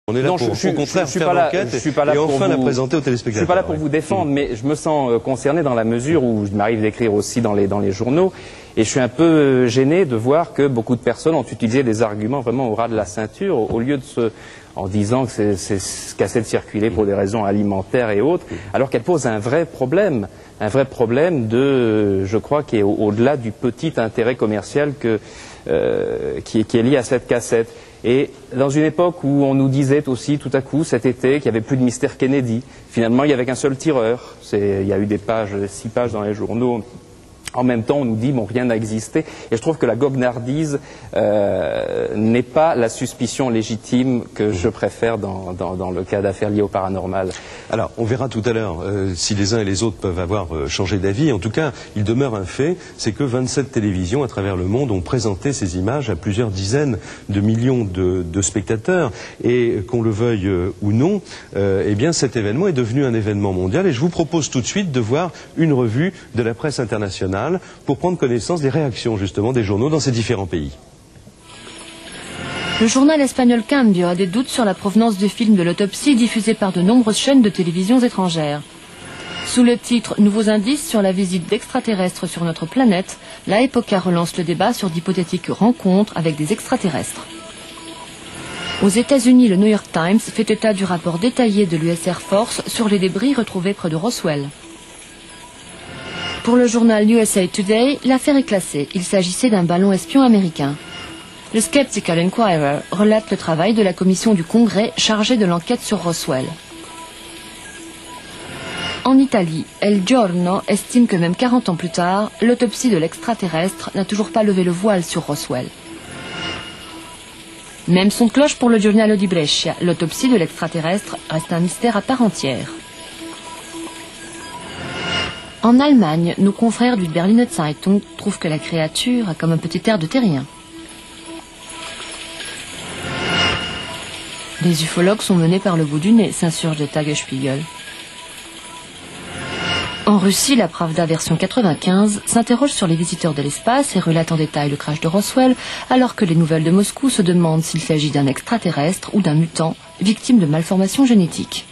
On est là non, pour, au contraire, faire l'enquête et enfin la présenter aux téléspectateurs. Je ne suis pas là pour vous défendre, mais je me sens concerné dans la mesure où il m'arrive d'écrire aussi dans les journaux. Et je suis un peu gêné de voir que beaucoup de personnes ont utilisé des arguments vraiment au ras de la ceinture, au lieu de en disant que c'est cassé de circuler pour des raisons alimentaires et autres, alors qu'elle pose un vrai problème je crois, qui est au-delà du petit intérêt commercial qui est lié à cette cassette. Et dans une époque où on nous disait aussi tout à coup cet été qu'il n'y avait plus de mystère Kennedy, finalement il n'y avait qu'un seul tireur. Il y a eu 6 pages dans les journaux. En même temps, on nous dit, bon, rien n'a existé. Et je trouve que la goguenardise n'est pas la suspicion légitime que je préfère dans le cas d'affaires liées au paranormal. Alors, on verra tout à l'heure si les uns et les autres peuvent avoir changé d'avis. En tout cas, il demeure un fait, c'est que 27 télévisions à travers le monde ont présenté ces images à plusieurs dizaines de millions de spectateurs. Et qu'on le veuille ou non, eh bien, cet événement est devenu un événement mondial. Et je vous propose tout de suite de voir une revue de la presse internationale pour prendre connaissance des réactions justement des journaux dans ces différents pays. Le journal espagnol Cambio a des doutes sur la provenance du film de l'autopsie diffusé par de nombreuses chaînes de télévision étrangères. Sous le titre « Nouveaux indices sur la visite d'extraterrestres sur notre planète », la Época relance le débat sur d'hypothétiques rencontres avec des extraterrestres. Aux États-Unis, le New York Times fait état du rapport détaillé de l'US Air Force sur les débris retrouvés près de Roswell. Pour le journal USA Today, l'affaire est classée. Il s'agissait d'un ballon espion américain. Le Skeptical Inquirer relate le travail de la commission du Congrès chargée de l'enquête sur Roswell. En Italie, El Giorno estime que même 40 ans plus tard, l'autopsie de l'extraterrestre n'a toujours pas levé le voile sur Roswell. Même son de cloche pour le Giornale di Brescia, l'autopsie de l'extraterrestre reste un mystère à part entière. En Allemagne, nos confrères du Berliner Zeitung trouvent que la créature a comme un petit air de terrien. Les ufologues sont menés par le bout du nez, s'insurge le Tagesspiegel. En Russie, la Pravda version 95 s'interroge sur les visiteurs de l'espace et relate en détail le crash de Roswell, alors que les nouvelles de Moscou se demandent s'il s'agit d'un extraterrestre ou d'un mutant, victime de malformations génétiques.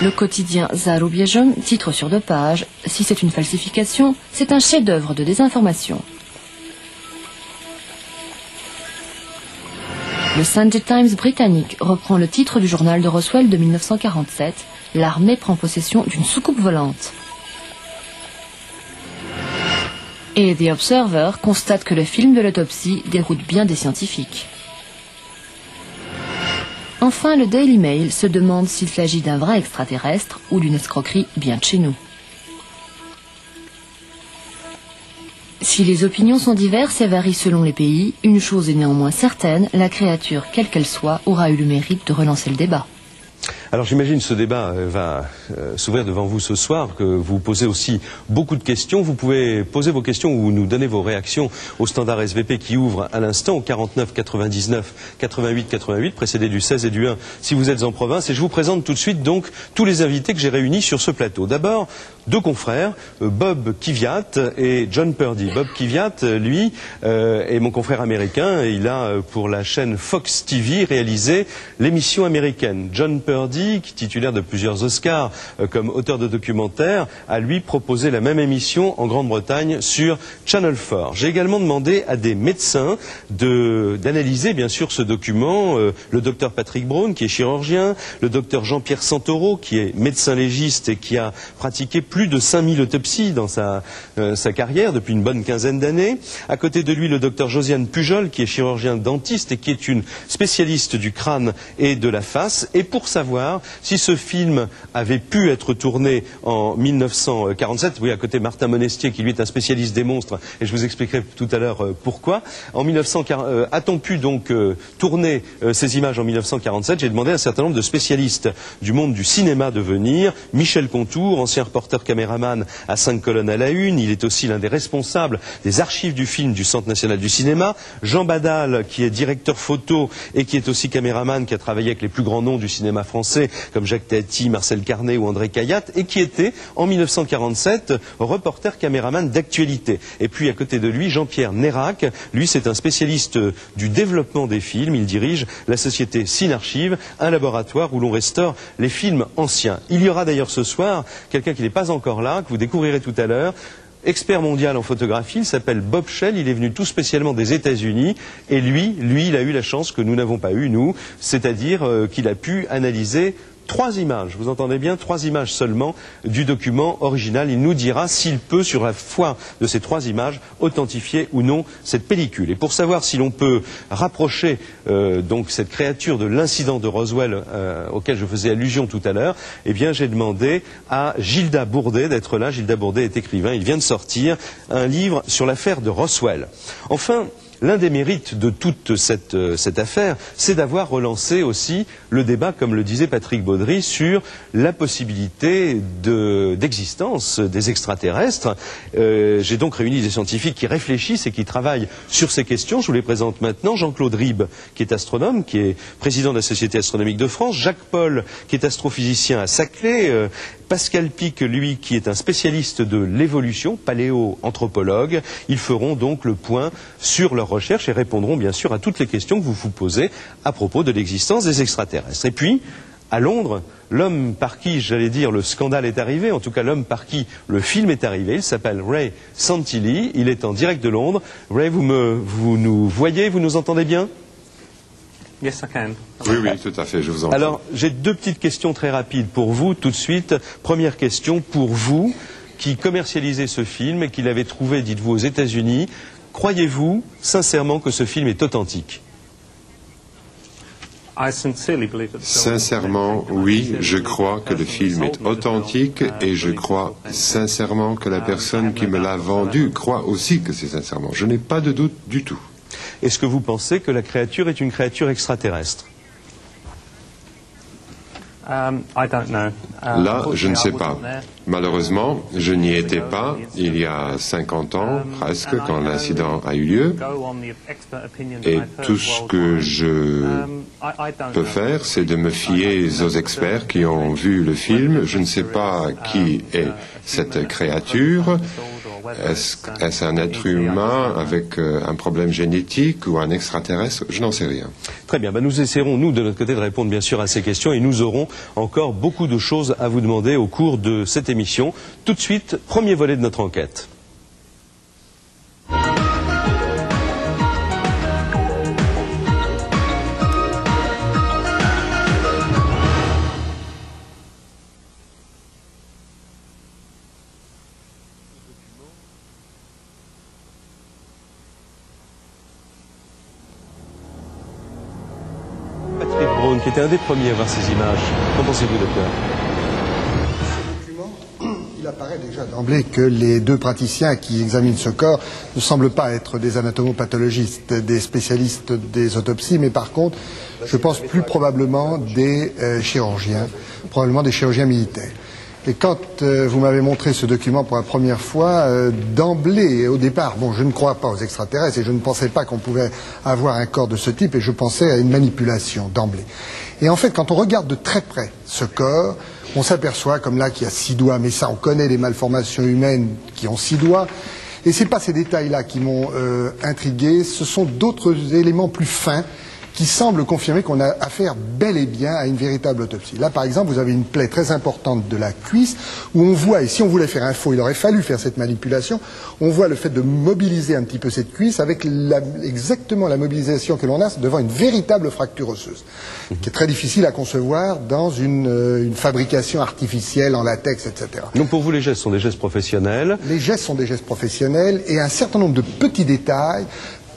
Le quotidien Zarubieżom titre sur 2 pages « Si c'est une falsification, c'est un chef-d'œuvre de désinformation ». Le Sunday Times britannique reprend le titre du journal de Roswell de 1947 « L'armée prend possession d'une soucoupe volante ». Et The Observer constate que le film de l'autopsie déroute bien des scientifiques. Enfin, le Daily Mail se demande s'il s'agit d'un vrai extraterrestre ou d'une escroquerie bien de chez nous. Si les opinions sont diverses et varient selon les pays, une chose est néanmoins certaine, la créature, quelle qu'elle soit, aura eu le mérite de relancer le débat. Alors j'imagine ce débat va s'ouvrir devant vous ce soir, que vous posez aussi beaucoup de questions. Vous pouvez poser vos questions ou nous donner vos réactions au standard SVP qui ouvre à l'instant au 49 99 88 88, précédé du 16 et du 1 si vous êtes en province. Et je vous présente tout de suite donc tous les invités que j'ai réunis sur ce plateau. D'abord, 2 confrères, Bob Kiviat et John Purdy. Bob Kiviat, lui, est mon confrère américain et il a pour la chaîne Fox TV réalisé l'émission américaine. John Purdy, qui titulaire de plusieurs Oscars comme auteur de documentaires, a lui proposé la même émission en Grande-Bretagne sur Channel 4. J'ai également demandé à des médecins d'analyser bien sûr ce document, le docteur Patrick Brown qui est chirurgien, le docteur Jean-Pierre Santoro qui est médecin légiste et qui a pratiqué plus de 5000 autopsies dans sa carrière depuis une bonne quinzaine d'années. À côté de lui, le docteur Josiane Pujol qui est chirurgien dentiste et qui est une spécialiste du crâne et de la face. Et pour savoir si ce film avait pu être tourné en 1947, oui, à côté Martin Monestier qui lui est un spécialiste des monstres, et je vous expliquerai tout à l'heure pourquoi. A-t-on pu donc tourner ces images en 1947? J'ai demandé à un certain nombre de spécialistes du monde du cinéma de venir. Michel Contour, ancien reporter caméraman à 5 colonnes à la une. Il est aussi l'un des responsables des archives du film du Centre national du cinéma. Jean Badal, qui est directeur photo et qui est aussi caméraman, qui a travaillé avec les plus grands noms du cinéma français, comme Jacques Tati, Marcel Carnet ou André Cayatte, et qui était, en 1947, reporter caméraman d'actualité. Et puis, à côté de lui, Jean-Pierre Nérac. Lui, c'est un spécialiste du développement des films. Il dirige la société Cinarchive, un laboratoire où l'on restaure les films anciens. Il y aura d'ailleurs ce soir quelqu'un qui n'est pas encore là, que vous découvrirez tout à l'heure, expert mondial en photographie. Il s'appelle Bob Shell. Il est venu tout spécialement des États-Unis. Et lui, il a eu la chance que nous n'avons pas eue, nous, c'est-à-dire qu'il a pu analyser 3 images, vous entendez bien, 3 images seulement du document original. Il nous dira s'il peut, sur la foi de ces 3 images, authentifier ou non cette pellicule. Et pour savoir si l'on peut rapprocher donc cette créature de l'incident de Roswell auquel je faisais allusion tout à l'heure, eh bien j'ai demandé à Gilda Bourdet d'être là. Gilda Bourdet est écrivain. Il vient de sortir un livre sur l'affaire de Roswell. Enfin, l'un des mérites de toute cette affaire, c'est d'avoir relancé aussi le débat, comme le disait Patrick Baudry, sur la possibilité d'existence des extraterrestres. J'ai donc réuni des scientifiques qui réfléchissent et qui travaillent sur ces questions. Je vous les présente maintenant. Jean-Claude Ribes, qui est astronome, qui est président de la Société astronomique de France. Jacques Paul, qui est astrophysicien à Saclay. Pascal Pic, lui, qui est un spécialiste de l'évolution, paléo-anthropologue. Ils feront donc le point sur leurs recherches et répondront bien sûr à toutes les questions que vous vous posez à propos de l'existence des extraterrestres. Et puis, à Londres, l'homme par qui, j'allais dire, le scandale est arrivé, en tout cas l'homme par qui le film est arrivé, il s'appelle Ray Santilli. Il est en direct de Londres. Ray, vous nous voyez, vous nous entendez bien ? Yes, I can. Oui, tout à fait, je vous entends. Alors, j'ai 2 petites questions très rapides pour vous, tout de suite. Première question, pour vous, qui commercialisez ce film et qui l'avez trouvé, dites-vous, aux États-Unis, croyez-vous sincèrement que ce film est authentique ? Sincèrement, oui, je crois que le film est authentique et je crois sincèrement que la personne qui me l'a vendu croit aussi que c'est sincèrement. Je n'ai pas de doute du tout. Est-ce que vous pensez que la créature est une créature extraterrestre ? Là, je ne sais pas. Malheureusement, je n'y étais pas il y a 50 ans, presque, quand l'incident a eu lieu. Et tout ce que je peux faire, c'est de me fier aux experts qui ont vu le film. Je ne sais pas qui est cette créature. Est-ce un être humain avec un problème génétique ou un extraterrestre? Je n'en sais rien. Très bien, nous essaierons, nous, de notre côté, de répondre bien sûr à ces questions et nous aurons encore beaucoup de choses à vous demander au cours de cette émission. Tout de suite, premier volet de notre enquête. Qui était un des premiers à voir ces images. Qu'en pensez-vous, docteur? Ce document, il apparaît déjà d'emblée que les 2 praticiens qui examinent ce corps ne semblent pas être des anatomopathologistes, des spécialistes des autopsies, mais par contre, je pense plus probablement des chirurgiens, probablement des chirurgiens militaires. Et quand vous m'avez montré ce document pour la première fois, d'emblée, au départ, je ne crois pas aux extraterrestres et je ne pensais pas qu'on pouvait avoir un corps de ce type et je pensais à une manipulation d'emblée. Et en fait, quand on regarde de très près ce corps, on s'aperçoit, comme là, qu'il y a 6 doigts, mais ça, on connaît les malformations humaines qui ont 6 doigts. Et ce n'est pas ces détails-là qui m'ont intrigué, ce sont d'autres éléments plus fins qui semble confirmer qu'on a affaire bel et bien à une véritable autopsie. Là, par exemple, vous avez une plaie très importante de la cuisse, où on voit, et si on voulait faire un faux, il aurait fallu faire cette manipulation, on voit le fait de mobiliser un petit peu cette cuisse avec exactement la mobilisation que l'on a devant une véritable fracture osseuse, qui est très difficile à concevoir dans une fabrication artificielle en latex, etc. Donc pour vous, les gestes sont des gestes professionnels? Les gestes sont des gestes professionnels, et un certain nombre de petits détails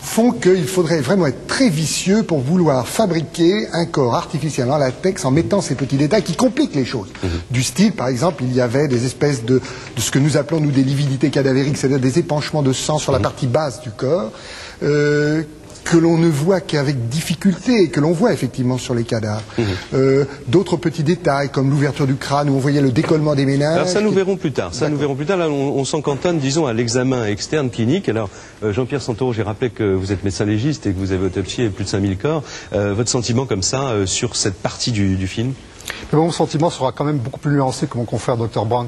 font qu'il faudrait vraiment être très vicieux pour vouloir fabriquer un corps artificiel en latex en mettant ces petits détails qui compliquent les choses. Du style, par exemple, il y avait des espèces de ce que nous appelons, nous, des lividités cadavériques, c'est-à-dire des épanchements de sang sur la partie basse du corps, que que l'on ne voit qu'avec difficulté et que l'on voit effectivement sur les cadavres. D'autres petits détails comme l'ouverture du crâne où on voyait le décollement des méninges. Alors ça nous verrons plus tard. Ça nous verrons plus tard. Là, on s'en cantonne, disons, à l'examen externe clinique. Alors, Jean-Pierre Santoro, j'ai rappelé que vous êtes médecin légiste et que vous avez autopsié plus de 5000 corps. Votre sentiment comme ça sur cette partie du film? Mon sentiment sera quand même beaucoup plus nuancé que mon confrère Dr Brown.